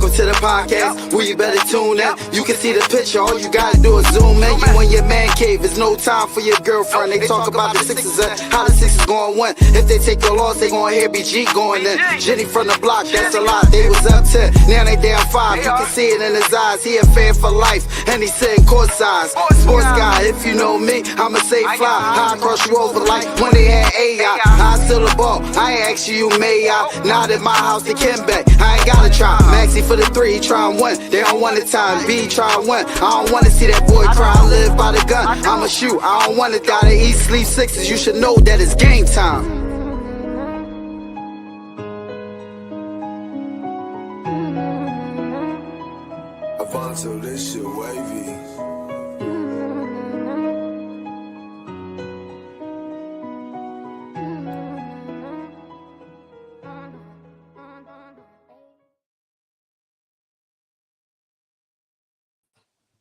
Welcome to the podcast, where you better tune in. You can see the picture, all you gotta do is zoom in. You in your man cave, it's no time for your girlfriend. They talk about the Sixers and how the Sixers gonna win. If they take the loss, they gonna hear BG going in. Jenny from the block, that's a lot. They was up 10, now they down 5. You can see it in his eyes, he a fan for life, and he sitting courtside. Sports guy, if you know me, I'ma say fly. High cross you over like when they had AI. I still the ball, I ain't ask you, may I? Not at my house, they can back. I ain't gotta try. Maxi for the 3, he try and win. They don't want the time. B try and win. I don't wanna see that boy cry and live by the gun. I'ma shoot. I don't wanna die to eat, sleep sixes. You should know that it's game time. Avanto, this shit wavy.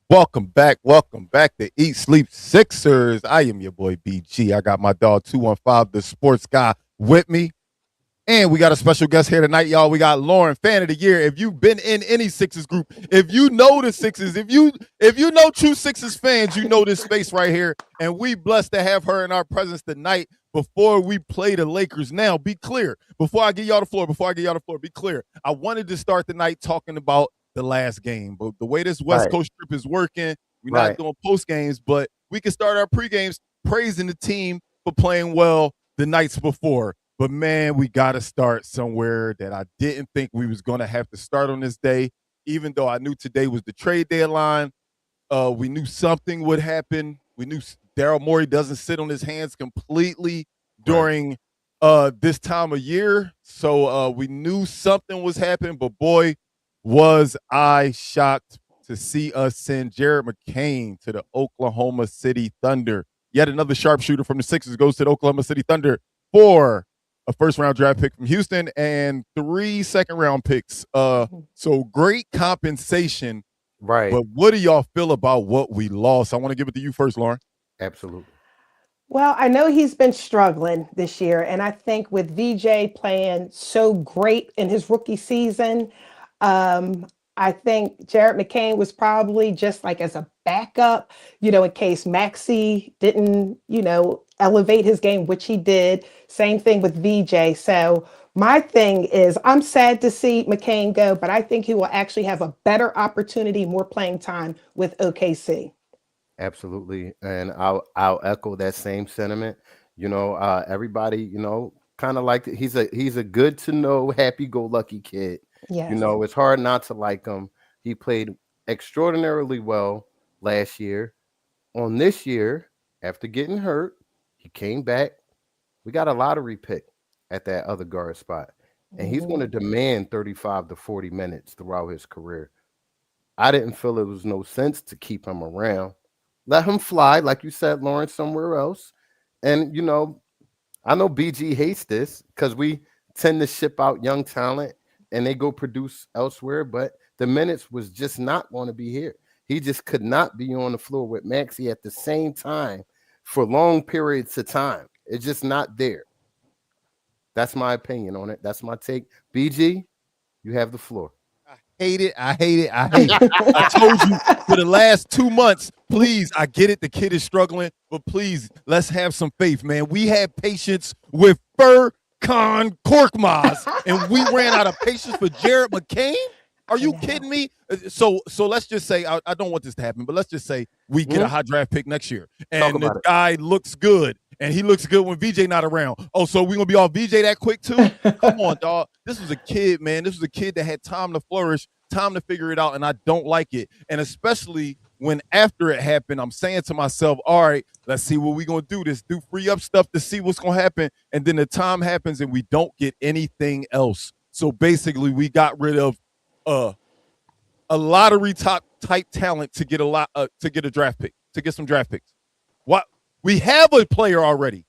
Welcome back to Eat Sleep Sixers. I am your boy BG. I got my dog 215, the sports guy, with me. And we got a special guest here tonight, y'all. We got Lauren, fan of the year. If you've been in any Sixers group, if you know the Sixers, if you know true Sixers fans, you know this space right here. And we blessed to have her in our presence tonight before we play the Lakers. Now, be clear. Before I give y'all the floor, be clear. I wanted to start the night talking about the last game, but the way this West Coast trip is working, we're not doing post games, but we can start our pre-games praising the team for playing well the nights before. But man, we got to start somewhere that I didn't think we was going to have to start on this day, even though I knew today was the trade deadline. We knew something would happen. We knew Daryl Morey doesn't sit on his hands completely during this time of year. So we knew something was happening, but boy, was I shocked to see us send Jared McCain to the Oklahoma City Thunder. Yet another sharpshooter from the Sixers goes to the Oklahoma City Thunder for a first-round draft pick from Houston and 3 second-round picks. So great compensation. Right. But what do y'all feel about what we lost? I want to give it to you first, Lauren. Absolutely. Well, I know he's been struggling this year, and I think with VJ playing so great in his rookie season, I think Jared McCain was probably just like as a backup, in case Maxey didn't, elevate his game, which he did. Same thing with VJ. So my thing is, I'm sad to see McCain go, but I think he will actually have a better opportunity, more playing time with OKC. Absolutely. And I'll echo that same sentiment. Everybody, kind of like he's a good to know, happy-go-lucky kid. Yes. It's hard not to like him. He played extraordinarily well last year. On this year, after getting hurt, he came back. We got a lottery pick at that other guard spot. And he's going to demand 35 to 40 minutes throughout his career. I didn't feel it was no sense to keep him around. Let him fly, like you said, Lawrence, somewhere else. And, I know BG hates this because we tend to ship out young talent and they go produce elsewhere, but the minutes was just not going to be here. He just could not be on the floor with Maxey at the same time for long periods of time. It's just not there. That's my opinion on it. That's my take. BG, you have the floor. I hate it. I told you for the last 2 months, please, I get it. The kid is struggling, but please, let's have some faith, man. We had patience with Furkan Korkmaz, and we ran out of patience for Jared McCain? Are you kidding me? So let's just say, I don't want this to happen, but let's just say we get a high draft pick next year, and the guy looks good, and he looks good when VJ not around. Oh, so we going to be all VJ that quick too? Come on, dog. This was a kid, man. This was a kid that had time to flourish, time to figure it out, and I don't like it. And especially when after it happened, I'm saying to myself, all right, let's see what we're going to do. Do free up stuff to see what's going to happen. And then the time happens and we don't get anything else. So basically we got rid of a lottery type talent to get a draft pick, to get some draft picks. What? We have a player already.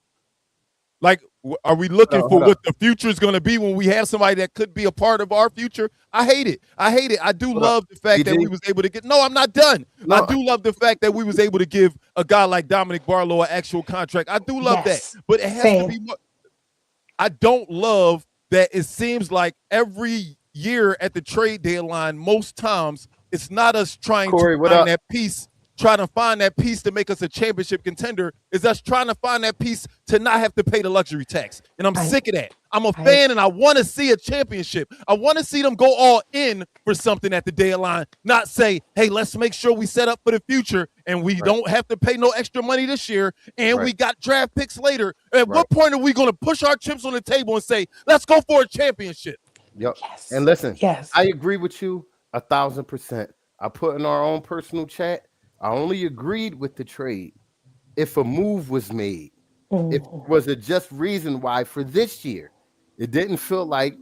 Like, are we looking for what the future is going to be when we have somebody that could be a part of our future? I hate it. I do love the fact that we was able to get – no, I'm not done. No. I do love the fact that we was able to give a guy like Dominic Barlow an actual contract. I do love that. But it has to be more – I don't love that it seems like every year at the trade deadline, most times it's not us trying Corey, to what find up? that piece, trying to find that piece to make us a championship contender. Is us trying to find that piece to not have to pay the luxury tax. And I'm sick of that. I'm a fan and I want to see a championship. I want to see them go all in for something at the deadline, not say, hey, let's make sure we set up for the future and we don't have to pay no extra money this year and we got draft picks later. At what point are we going to push our chips on the table and say, let's go for a championship? Yep. Yes. And listen, Yes. I agree with you 1,000%. I put in our own personal chat, I only agreed with the trade if a move was made. If it was a just reason why for this year. It didn't feel like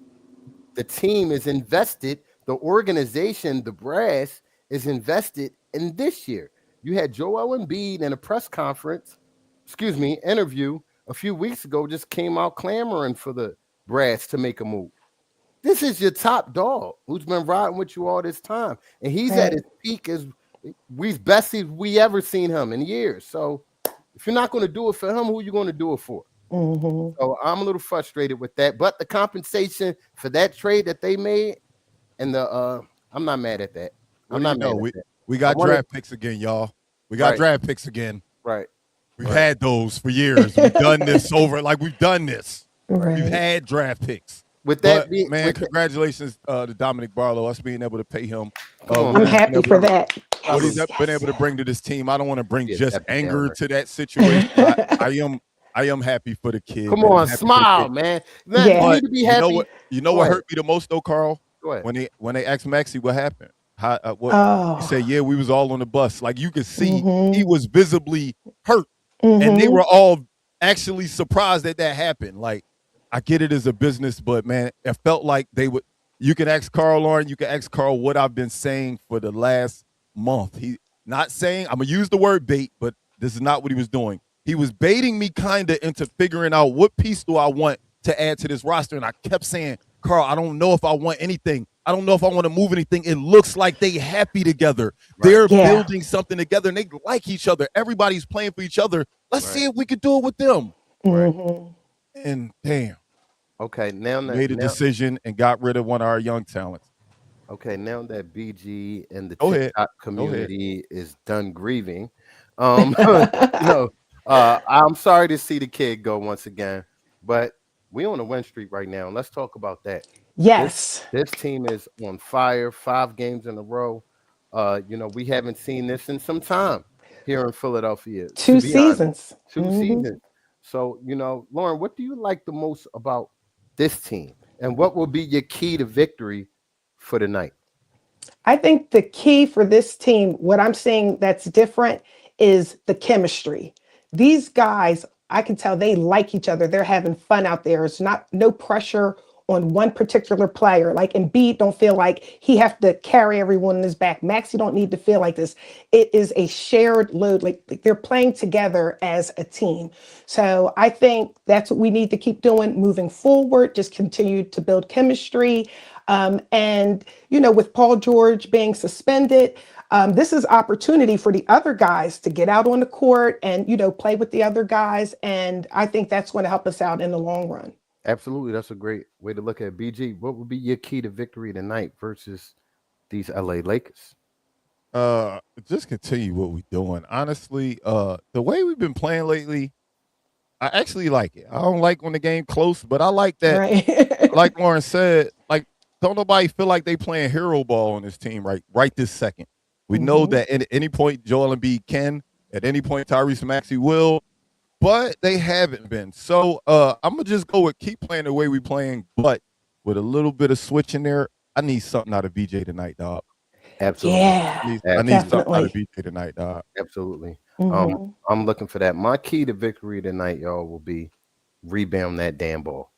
the team is invested, the organization, the brass is invested in this year. You had Joel Embiid in a press conference, interview a few weeks ago, just came out clamoring for the brass to make a move. This is your top dog who's been riding with you all this time. And he's at his peak as best we ever seen him in years. So if you're not going to do it for him, who are you going to do it for? So I'm a little frustrated with that. But the compensation for that trade that they made, and I'm not mad at that. I'm not mad at that. We got draft picks again, y'all. We got draft picks again. Right. We've had those for years. We've done this we've done this. Right. We've had draft picks. With that, congratulations to Dominic Barlow, us being able to pay him. I'm happy for that. What he's been able to bring to this team. I don't want to bring just anger to that situation. I am happy for the kid. Come on, smile, man. You need to be happy. You know what hurt me the most though, Carl? Go ahead. When they asked Maxie what happened. He said, yeah, we was all on the bus. Like you could see he was visibly hurt. And they were all actually surprised that happened. Like, I get it as a business, but man, it felt like they would. You can ask Carl Lauren, you can ask Carl what I've been saying for the last month. He not saying, I'm gonna use the word bait, but this is not what he was doing. He was baiting me kind of into figuring out what piece do I want to add to this roster. And I kept saying, Carl, I don't know if I want anything. I don't know if I want to move anything. It looks like they happy together. Right. They're building something together and they like each other. Everybody's playing for each other. Let's see if we could do it with them. Right. And damn. Okay, now that made a decision and got rid of one of our young talents. Okay, now that BG and the TikTok community is done grieving, I'm sorry to see the kid go once again, but we on a win streak right now. Let's talk about that. Yes, this team is on fire. 5 games in a row. We haven't seen this in some time here in Philadelphia. 2 seasons. 2 seasons. So, Lauren, what do you like the most about this team, and what will be your key to victory for the night? I think the key for this team, what I'm seeing that's different, is the chemistry. These guys, I can tell they like each other. They're having fun out there. It's no pressure on one particular player. Like Embiid don't feel like he have to carry everyone in his back. Maxey don't need to feel like this. It is a shared load. Like they're playing together as a team. So I think that's what we need to keep doing moving forward. Just continue to build chemistry. And with Paul George being suspended, this is opportunity for the other guys to get out on the court and, play with the other guys. And I think that's going to help us out in the long run. Absolutely. That's a great way to look at BG. What would be your key to victory tonight versus these LA Lakers? Just continue what we're doing. Honestly, the way we've been playing lately, I actually like it. I don't like when the game close, but I like that. Right. Like Lauren said, like, don't nobody feel like they playing hero ball on this team right this second. We know that at any point Joel Embiid can, at any point Tyrese Maxey will, but they haven't been. So I'm going to just go with keep playing the way we playing, but with a little bit of switch in there. I need something out of BJ tonight, dog. Absolutely. Yeah. I need something out of BJ tonight, dog. Absolutely. I'm looking for that. My key to victory tonight, y'all, will be rebound that damn ball.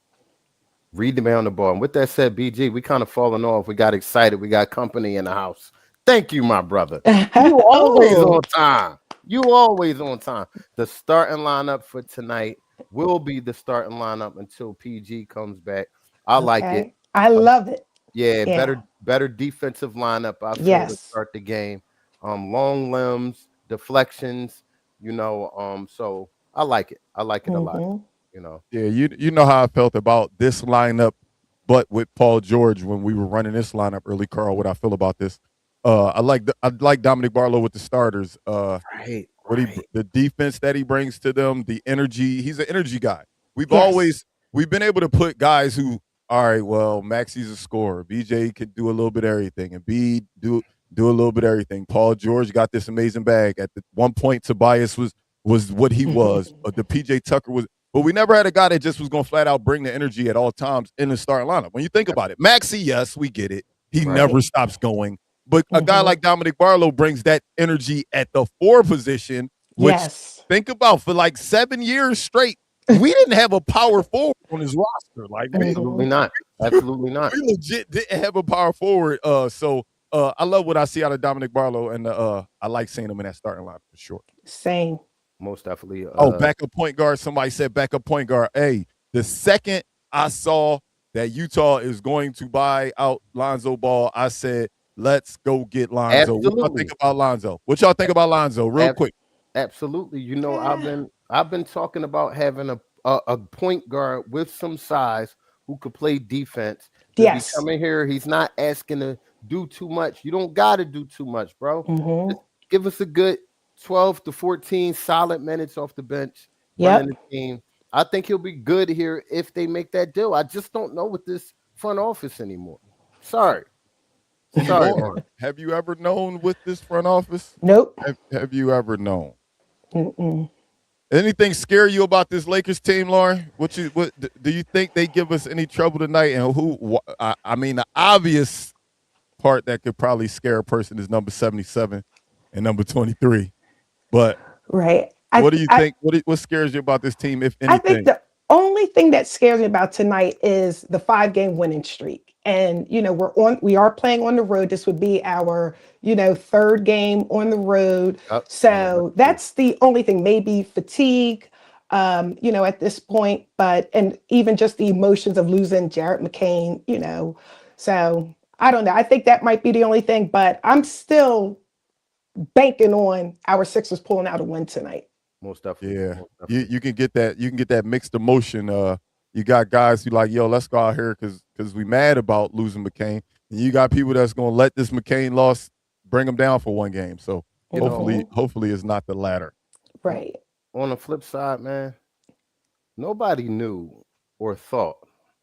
Rebound the ball. And with that said, BG, we kind of falling off. We got excited. We got company in the house. Thank you, my brother. You always on time. You always on time. The starting lineup for tonight will be the starting lineup until PG comes back. I like it. I love it. Yeah, better defensive lineup. I feel to start the game. Long limbs, deflections. So I like it. I like it a lot. Yeah, you know how I felt about this lineup But with Paul George, when we were running this lineup early, Carl, what I feel about this, I like Dominic Barlow with the starters. Right, What right. the defense that he brings to them, the energy. He's an energy guy. Yes. We've been able to put guys who, all right, well, Maxi's a scorer. BJ could do a little bit of everything, and B do a little bit of everything. Paul George got this amazing bag. At the one point, Tobias was what he was. The PJ Tucker was, but we never had a guy that just was going to flat out bring the energy at all times in the starting lineup. When you think about it, Maxi, yes, we get it. He Right. never stops going. But a guy like Dominic Barlow brings that energy at the 4 position, which Yes. think about for like 7 years straight, we didn't have a power forward on his roster. Like Absolutely not. Absolutely not. we legit didn't have a power forward. So I love what I see out of Dominic Barlow, and I like seeing him in that starting line for sure. Same. Most definitely. Backup point guard. Somebody said backup point guard. Hey, the second I saw that Utah is going to buy out Lonzo Ball, I said, let's go get Lonzo. What y'all Absolutely. think about Lonzo? What y'all think about Lonzo? Real quick. Absolutely. You know, I've been talking about having a point guard with some size who could play defense. To Yes. be coming here, he's not asking to do too much. You don't got to do too much, bro. Just give us a good 12 to 14 solid minutes off the bench running the team. I think he'll be good here if they make that deal. I just don't know with this front office anymore. Sorry. Mark. Have you ever known with this front office? Nope. Have you ever known? Anything scare you about this Lakers team, Lauren? What do you think they give us any trouble tonight? And I mean, the obvious part that could probably scare a person is number 77 and number 23. But Right. what do you think? What scares you about this team, if anything? I think the only thing that scares me about tonight is the 5-game winning streak. And, you know, we are playing on the road. This would be our, you know, 3rd game on the road. So that's the only thing, maybe fatigue, you know, at this point, and even just the emotions of losing Jarrett McCain, you know. So I don't know. I think that might be the only thing, but I'm still banking on our Sixers pulling out a win tonight. Most definitely. Yeah, most definitely. you can get that. You can get that mixed emotion. You got guys who like, yo, let's go out here because we mad about losing McCain, and you got people that's gonna let this McCain loss bring them down for one game. So hopefully it's not the latter. Right. On the flip side, man, nobody knew or thought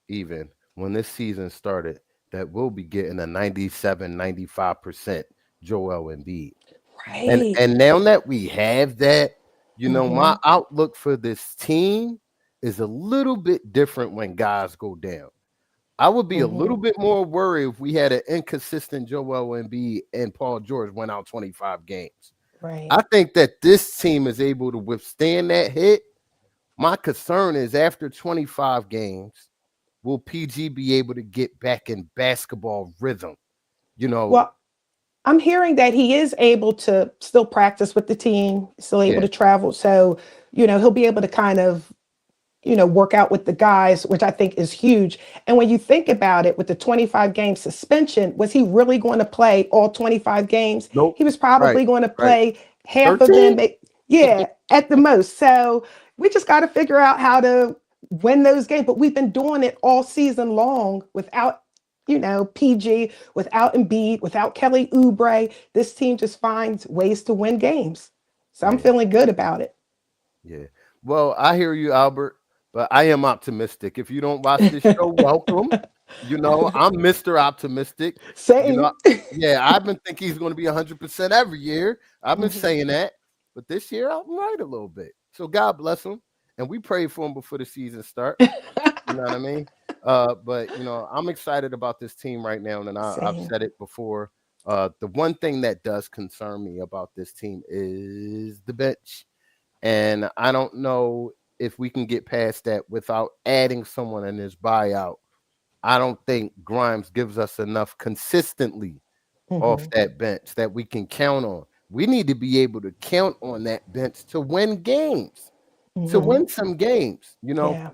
even when this season started that we'll be getting a 97, 95% Joel Embiid. Right. And now that we have that, you know, my outlook for this team is a little bit different when guys go down. I would be a little bit more worried if we had an inconsistent Joel Embiid and Paul George went out 25 games. Right. I think that this team is able to withstand that hit. My concern is after 25 games, will PG be able to get back in basketball rhythm? You know, Well, I'm hearing that he is able to still practice with the team, still able to travel. So, you know, he'll be able to kind of, you know, work out with the guys, which I think is huge. And when you think about it, with the 25-game suspension, was he really going to play all 25 games? Nope. He was probably Right, going to play half 13? of them. Yeah, at the most. So we just got to figure out how to win those games. But we've been doing it all season long without, you know, PG, without Embiid, without Kelly Oubre. This team just finds ways to win games. So I'm feeling good about it. Yeah. Well, I hear you, Albert, but I am optimistic. If you don't watch this show, welcome. You know, I'm Mr. Optimistic. Same. You know, I've been thinking he's going to be 100% every year. I've been saying that, but this year I'm right a little bit. So God bless him, and we prayed for him before the season start. You know what I mean? But you know, I'm excited about this team right now, and I've said it before. The one thing that does concern me about this team is the bench, and I don't know if we can get past that without adding someone in this buyout. I don't think Grimes gives us enough consistently off that bench that we can count on. We need to be able to count on that bench to win games, to win some games. You know,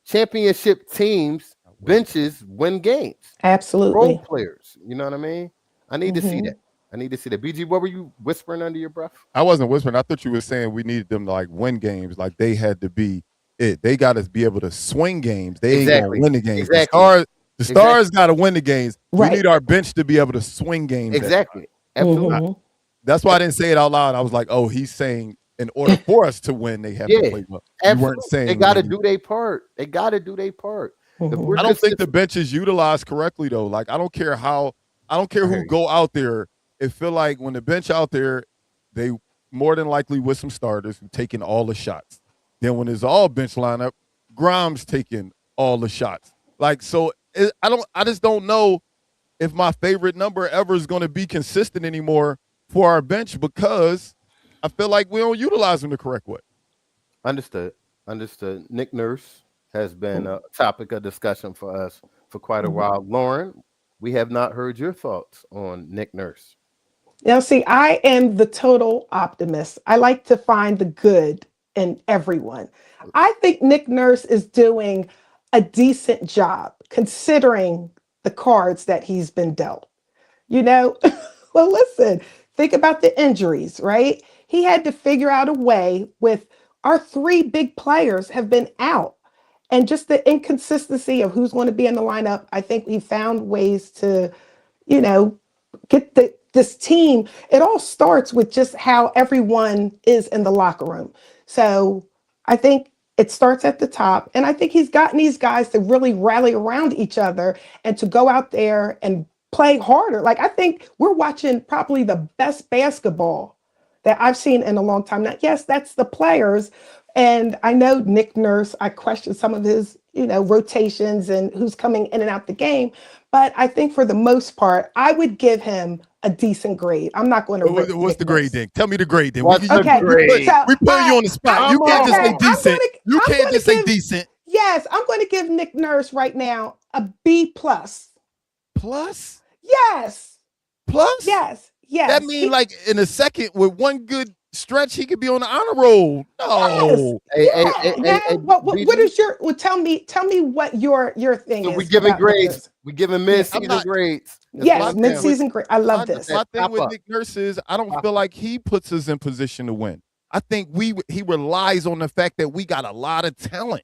championship teams, benches win games. Absolutely. Role players. You know what I mean? I need to see that. I need to see that. BG, what were you whispering under your breath? I wasn't whispering. I thought you were saying we needed them to like win games. Like they had to be it. They got to be able to swing games. They ain't gonna win the games. Exactly. The stars got to win the games. Right. We need our bench to be able to swing games. Exactly. Absolutely. That's why I didn't say it out loud. I was like, oh, he's saying in order for us to win, they have to play well. You weren't saying they got to do their part. They got to do their part. I don't think the bench is utilized correctly though. Like I don't care who go out there. It feel like when the bench out there, they more than likely with some starters who taking all the shots. Then when it's all bench lineup, Grimes taking all the shots. Like so, I just don't know if my favorite number ever is going to be consistent anymore for our bench because I feel like we don't utilize them the correct way. Understood. Nick Nurse has been a topic of discussion for us for quite a while. Lauren, we have not heard your thoughts on Nick Nurse. Now, see, I am the total optimist. I like to find the good in everyone. I think Nick Nurse is doing a decent job considering the cards that he's been dealt. Well, listen, think about the injuries, right? He had to figure out a way with our three big players have been out and just the inconsistency of who's going to be in the lineup. I think he found ways to, get this team. It all starts with just how everyone is in the locker room. So I think it starts at the top. And I think he's gotten these guys to really rally around each other and to go out there and play harder. Like, I think we're watching probably the best basketball that I've seen in a long time. Now, yes, that's the players. And I know Nick Nurse, I question some of his, rotations and who's coming in and out the game. But I think for the most part, I would give him a decent grade. I'm not going to. What's the grade then? Tell me the grade then. What's the grade? We put you on the spot. You can't just say decent. You can't just say decent. Yes, I'm going to give Nick Nurse right now a B+. Plus? Yes. Plus? Yes. That means like in a second with one good stretch, he could be on the honor roll. No. Hey, what is your? Well, tell me what your thing is. We're giving grades. We're giving mid-season grades. Yes, mid-season grade. I love this. My thing with Nick Nurse is I don't feel like he puts us in position to win. I think he relies on the fact that we got a lot of talent.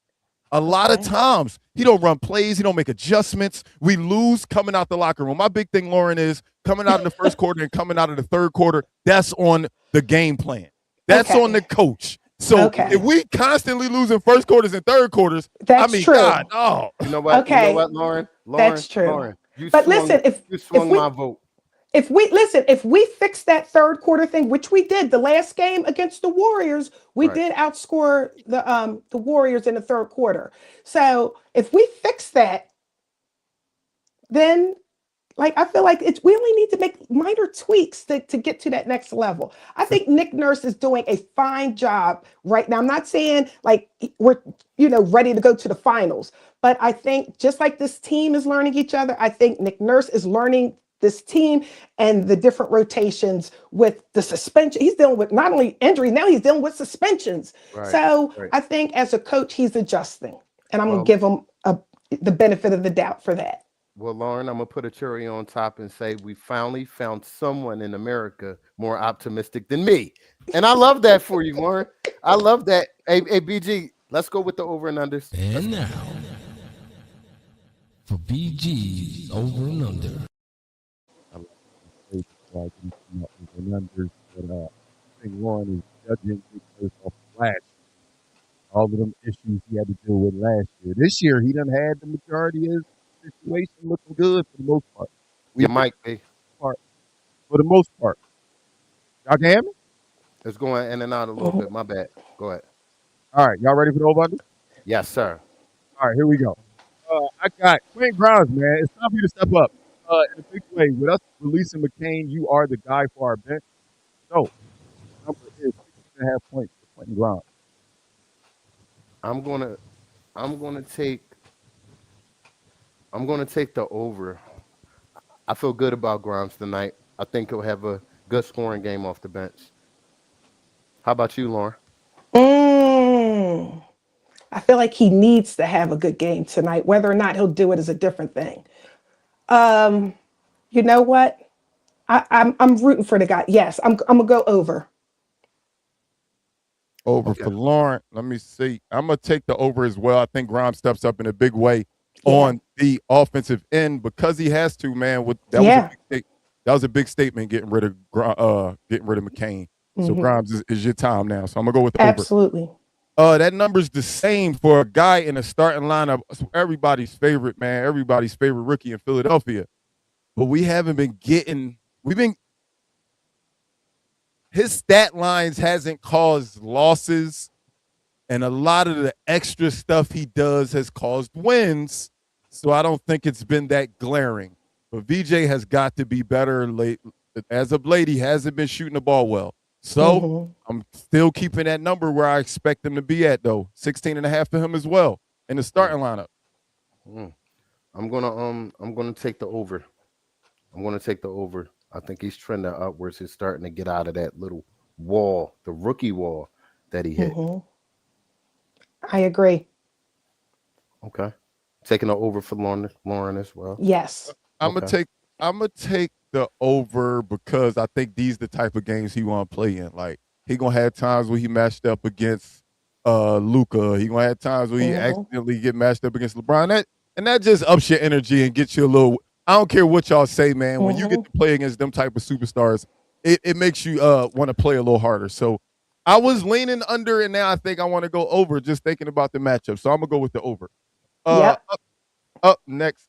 A lot of times he don't run plays, he don't make adjustments. We lose coming out the locker room. My big thing, Lauren, is coming out in the first quarter and coming out of the third quarter. That's on the game plan. That's on the coach. So if we constantly lose in first quarters and third quarters, that's true. God, no. You know what? Okay. You know what, Lauren? That's true. Lauren, listen, you swung my vote. If we fix that third quarter thing, which we did the last game against the Warriors, we did outscore the Warriors in the third quarter. So if we fix that, then I feel like we only need to make minor tweaks to get to that next level. I think Nick Nurse is doing a fine job right now. I'm not saying we're ready to go to the finals, but I think just like this team is learning each other, I think Nick Nurse is learning this team and the different rotations with the suspension. He's dealing with not only injuries, now he's dealing with suspensions. I think as a coach, he's adjusting, and I'm going to give him the benefit of the doubt for that. Well, Lauren, I'm going to put a cherry on top and say we finally found someone in America more optimistic than me. And I love that for you, Lauren. I love that. Hey, BG, let's go with the over and unders. And now, for BG's over and under. I think Lauren is judging because of last year. All of them issues he had to deal with last year. This year, he done had the majority of his situation looking good for the most part. You might be. For the most part. Y'all can hear me? It's going in and out a little bit. My bad. Go ahead. All right. Y'all ready for the over-under? Yes, sir. All right. Here we go. I got Quentin Grimes, man. It's time for you to step up in a big way. With us releasing McCain, you are the guy for our bench. So, number is 6.5 points for Quentin Grimes. I'm gonna take the over. I feel good about Grimes tonight. I think he'll have a good scoring game off the bench. How about you, Lauren? I feel like he needs to have a good game tonight. Whether or not he'll do it is a different thing. You know what? I'm rooting for the guy. Yes, I'm gonna go over. Over for Lauren. Let me see. I'm gonna take the over as well. I think Grimes steps up in a big way. on the offensive end because he has to, man. That was a that was a big statement getting rid of McCain. So Grimes is your time now. So I'm gonna go with the over. Absolutely. That number's the same for a guy in a starting lineup. Everybody's favorite, man. Everybody's favorite rookie in Philadelphia. But we haven't been getting. His stat lines hasn't caused losses, and a lot of the extra stuff he does has caused wins. So I don't think it's been that glaring. But VJ has got to be better late. As of late, he hasn't been shooting the ball well. So I'm still keeping that number where I expect him to be at, though. 16.5 for him as well in the starting lineup. I'm gonna take the over. I'm gonna take the over. I think he's trending upwards. He's starting to get out of that little wall, the rookie wall that he hit. I agree. Okay. Taking the over for Lauren as well. Yes. I'm gonna take the over because I think these the type of games he want to play in. Like he gonna have times where he matched up against Luka. He gonna have times where he accidentally get matched up against LeBron. That just ups your energy and gets you a little. I don't care what y'all say, man. When you get to play against them type of superstars, it makes you want to play a little harder. So I was leaning under, and now I think I want to go over. Just thinking about the matchup, so I'm gonna go with the over. Up next,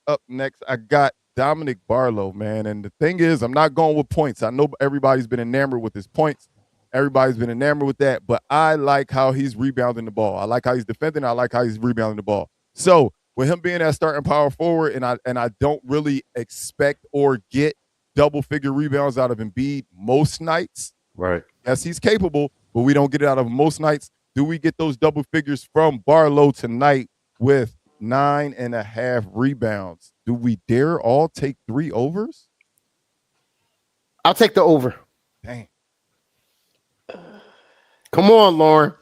I got Dominic Barlow, man. And the thing is, I'm not going with points. I know everybody's been enamored with his points. Everybody's been enamored with that. But I like how he's rebounding the ball. I like how he's defending. I like how he's rebounding the ball. So with him being that starting power forward, and I don't really expect or get double-figure rebounds out of Embiid most nights. Right. Yes, he's capable, but we don't get it out of him most nights. Do we get those double figures from Barlow tonight with 9.5 rebounds? Do we dare all take 3 overs? I'll take the over. Dang. Come on, Lauren.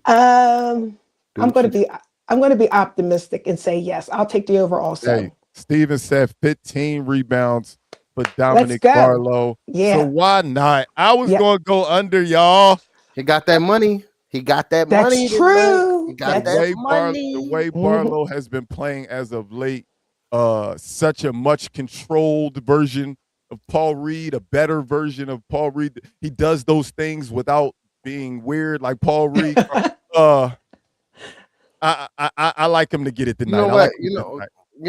I'm going to be optimistic and say yes. I'll take the over also. Hey, Steven said 15 rebounds for Dominic Barlow. Yeah. So why not? I was going to go under, y'all. He got that money. That's money. True. He got that money. The way Barlow has been playing as of late, such a much controlled version of Paul Reed, a better version of Paul Reed. He does those things without being weird like Paul Reed. I like him to get it tonight. You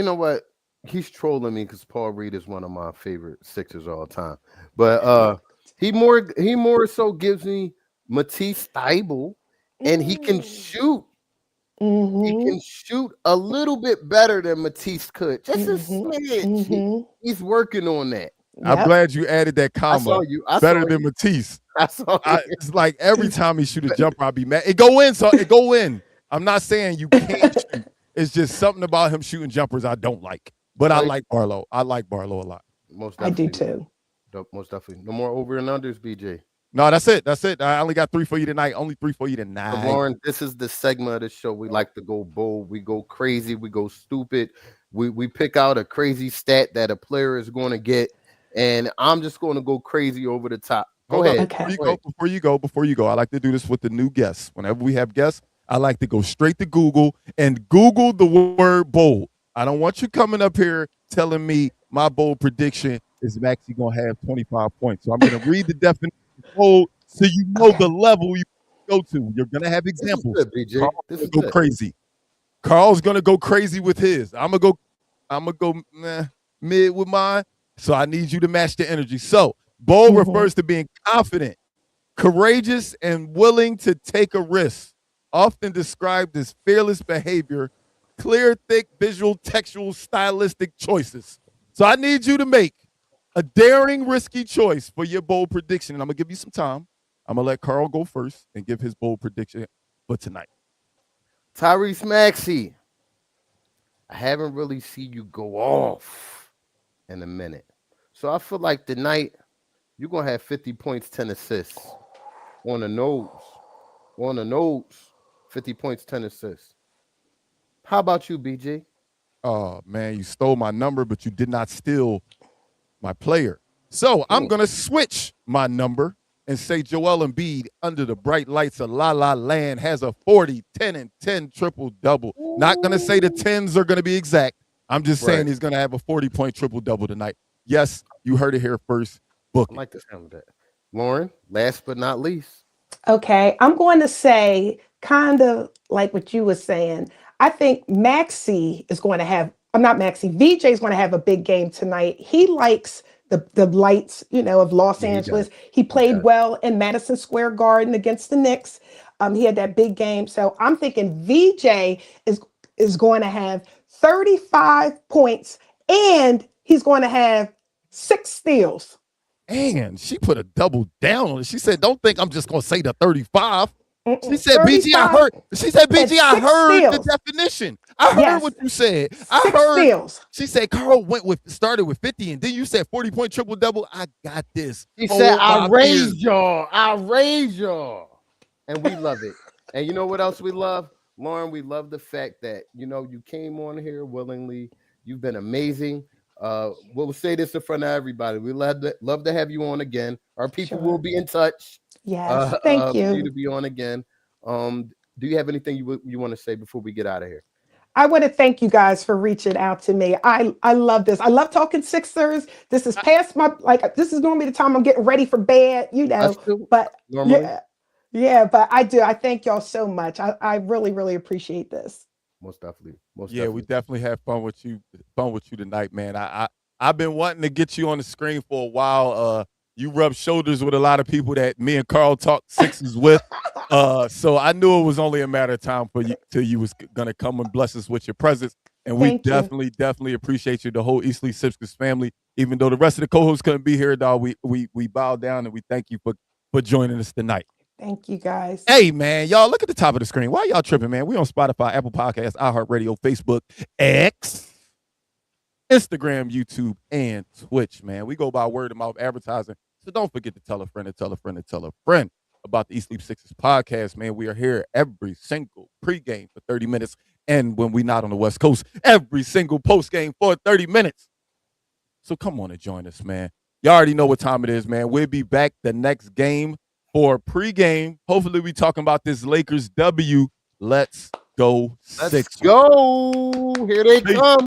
know what? He's trolling me because Paul Reed is one of my favorite Sixers all time. But he more so gives me Matisse Thybulle, and he can shoot. He can shoot a little bit better than Matisse could. Just a smidge. He's working on that. I'm glad you added that comma. Better than Matisse. It's like every time he shoot a jumper, I'll be mad. It go in. I'm not saying you can't shoot. It's just something about him shooting jumpers I don't like. But I like Barlow. I like Barlow a lot. Most definitely. I do too. Most definitely. No more over and unders, BJ. No, that's it. I only got 3 for you tonight. Only 3 for you tonight. So Lauren, this is the segment of the show. We like to go bold. We go crazy. We go stupid. We pick out a crazy stat that a player is going to get, and I'm just going to go crazy over the top. Go ahead. Okay. Before you go, I like to do this with the new guests. Whenever we have guests, I like to go straight to Google and Google the word bold. I don't want you coming up here telling me my bold prediction is Maxey going to have 25 points. So I'm going to read the definition of bold so you know the level you go to. You're going to have examples. This is good, BJ. This is go crazy. Carl's going to go crazy with his. I'm going to go mid with mine. So I need you to match the energy. So bold refers to being confident, courageous, and willing to take a risk. Often described as fearless behavior, clear, thick, visual, textual, stylistic choices. So I need you to make a daring, risky choice for your bold prediction. And I'm going to give you some time. I'm going to let Carl go first and give his bold prediction for tonight. Tyrese Maxey, I haven't really seen you go off in a minute. So I feel like tonight you're going to have 50 points, 10 assists on the nose. 50 points, 10 assists. How about you, BJ? Oh, man, you stole my number, but you did not steal my player. So I'm going to switch my number and say Joel Embiid under the bright lights of La La Land has a 40, 10, and 10 triple-double. Not going to say the 10s are going to be exact. I'm just saying he's going to have a 40-point triple-double tonight. Yes, you heard it here first. Book I it. like the sound of that. Lauren, last but not least. Okay, I'm going to say kind of like what you were saying. I think Maxi is going to have, I'm not Maxi, VJ is going to have a big game tonight. He likes the lights, of Los Yeah, he Angeles. does. He played does. well in Madison Square Garden against the Knicks. He had that big game. So I'm thinking VJ is going to have 35 points and he's going to have 6 steals. And she put a double down on it. She said, don't think I'm just going to say the 35. She said, 35 BG, I heard. She said, BG, I 6 heard steals. the definition. I heard Yes. what you said. 6 I heard. steals. She said, Carl started with 50, and then you said 40-point triple-double. I got this. He said, I raised raised y'all. I raised y'all. And we love it. And you know what else we love? Lauren, we love the fact that, you came on here willingly. You've been amazing. We'll say this in front of everybody. We love to have you on again. Our people will be in touch. Yes, thank For you you. to be on again. Do you have anything you want to say before we get out of here? I want to thank you guys for reaching out to me. I love this. I love talking Sixers. This is past my this is normally the time I'm getting ready for bed, But normally. yeah, but I do. I thank y'all so much. I really, really appreciate this. Most definitely. We definitely had fun with you tonight, man. I've been wanting to get you on the screen for a while. You rub shoulders with a lot of people that me and Carl talk Sixers with. So I knew it was only a matter of time for you till you was gonna come and bless us with your presence. And we definitely appreciate you, the whole East Leaf Sixers family. Even though the rest of the co-hosts couldn't be here, dog, we bow down and we thank you for joining us tonight. Thank you, guys. Hey, man, y'all, look at the top of the screen. Why y'all tripping, man? We on Spotify, Apple Podcasts, iHeartRadio, Facebook, X, Instagram, YouTube, and Twitch, man. We go by word of mouth advertising. So don't forget to tell a friend, to tell a friend, to tell a friend about the East Leaf Sixers podcast, man. We are here every single pregame for 30 minutes. And when we're not on the West Coast, every single postgame for 30 minutes. So come on and join us, man. You already know what time it is, man. We'll be back the next game for pregame. Hopefully we talking about this Lakers W. Let's go Sixers. Let's go. Here they come.